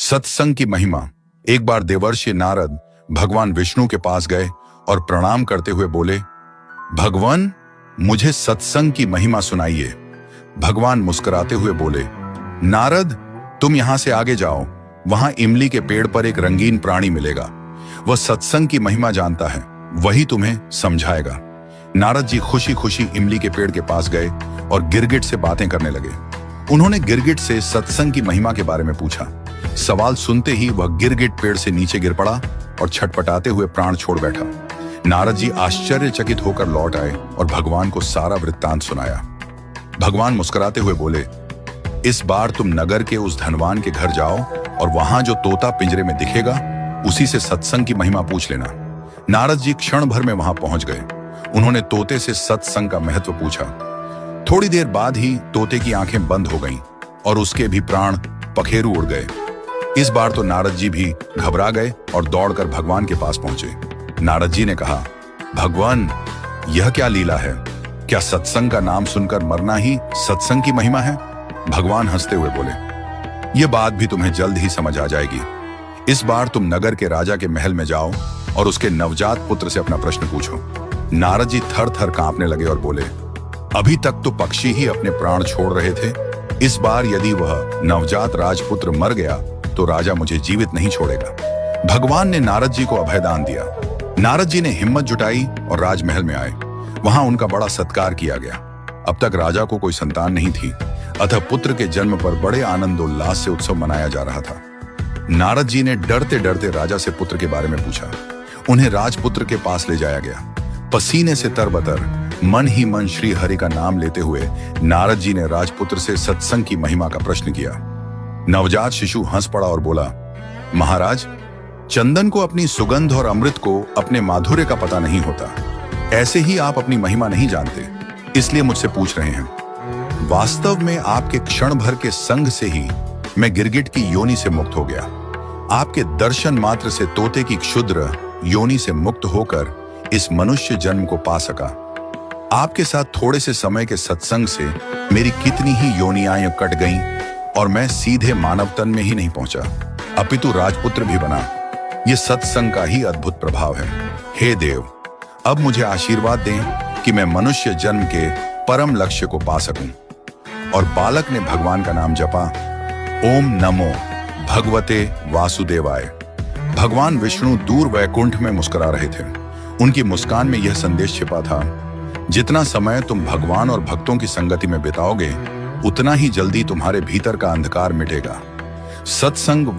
सत्संग की महिमा। एक बार देवर्षि नारद भगवान विष्णु के पास गए और प्रणाम करते हुए बोले, भगवान मुझे सत्संग की महिमा सुनाइए। भगवान मुस्कुराते हुए बोले, नारद तुम यहां से आगे जाओ, वहां इमली के पेड़ पर एक रंगीन प्राणी मिलेगा। वह सत्संग की महिमा जानता है, वही तुम्हें समझाएगा। नारद जी खुशी खुशी इमली के पेड़ के पास गए और गिरगिट से बातें करने लगे। उन्होंने गिरगिट से सत्संग की महिमा के बारे में पूछा। सवाल सुनते ही वह गिरगिट पेड़ से नीचे गिर पड़ा और छटपटाते हुए प्राण छोड़ बैठा। नारद जी आश्चर्यचकित होकर लौट आए और भगवान को सारा वृत्तांत सुनाया। भगवान मुस्कुराते हुए बोले, इस बार तुम नगर के उस धनवान के घर जाओ और वहां जो तोता पिंजरे में दिखेगा उसी से सत्संग की महिमा पूछ लेना। नारद जी क्षण भर में वहां पहुंच गए। उन्होंने तोते से सत्संग का महत्व पूछा। थोड़ी देर बाद ही तोते की आंखें बंद हो गईं और उसके भी प्राण पखेरु उड़ गए। इस बार तो नारद जी भी घबरा गए और दौड़कर भगवान के पास पहुंचे। नारद जी ने कहा, भगवान यह क्या लीला है? क्या सत्संग का नाम सुनकर मरना ही सत्संग की महिमा है? भगवान हंसते हुए बोले, यह बात भी तुम्हें जल्द ही समझ आ जाएगी। इस बार तुम नगर के राजा के महल में जाओ और उसके नवजात पुत्र से अपना प्रश्न पूछो। नारद जी थर थर कांपने लगे और बोले, अभी तक तो पक्षी ही अपने प्राण छोड़ रहे थे, इस बार यदि वह नवजात राजपुत्र मर गया तो राजा मुझे जीवित नहीं छोड़ेगा। भगवान ने नारद जी को अभयदान दिया। नारद जी ने हिम्मत जुटाई और राजमहल में आए। वहां उनका बड़ा सत्कार किया गया। अब तक राजा को कोई संतान नहीं थी, अतः पुत्र के जन्म पर बड़े आनंदोल्लास से उत्सव मनाया जा रहा था। नारद जी ने डरते डरते राजा से पुत्र के बारे में पूछा। उन्हें राजपुत्र के पास ले जाया गया। पसीने से तरबतर मन ही मन श्री हरि का नाम लेते हुए नारद जी ने राजपुत्र से सत्संग की महिमा का प्रश्न किया। नवजात शिशु हंस पड़ा और बोला, महाराज चंदन को अपनी सुगंध और अमृत को अपने माधुर्य का पता नहीं होता। ऐसे ही आप अपनी महिमा नहीं जानते, इसलिए मुझसे पूछ रहे हैं। वास्तव में आपके क्षण भर के संग से ही मैं गिरगिट की योनि से मुक्त हो गया। आपके दर्शन मात्र से तोते की क्षुद्र योनि से मुक्त होकर इस मनुष्य जन्म को पा सका। आपके साथ थोड़े से समय के सत्संग से मेरी कितनी ही योनियां कट गईं और मैं सीधे मानव तन में ही नहीं पहुंचा, अपितु राजपुत्र भी बना। यह सत्संग का ही अद्भुत प्रभाव है। हे देव, अब मुझे आशीर्वाद दें कि मैं मनुष्य जन्म के परम लक्ष्य को पा सकूं। और बालक ने भगवान का नाम जपा, ओम नमो भगवते वासुदेवाय। भगवान विष्णु दूर वैकुंठ में मुस्कुरा रहे थे। उनकी मुस्कान में यह संदेश छिपा था, जितना समय तुम भगवान और भक्तों की संगति में बिताओगे उतना ही जल्दी तुम्हारे भीतर का अंधकार मिटेगा। सत्संग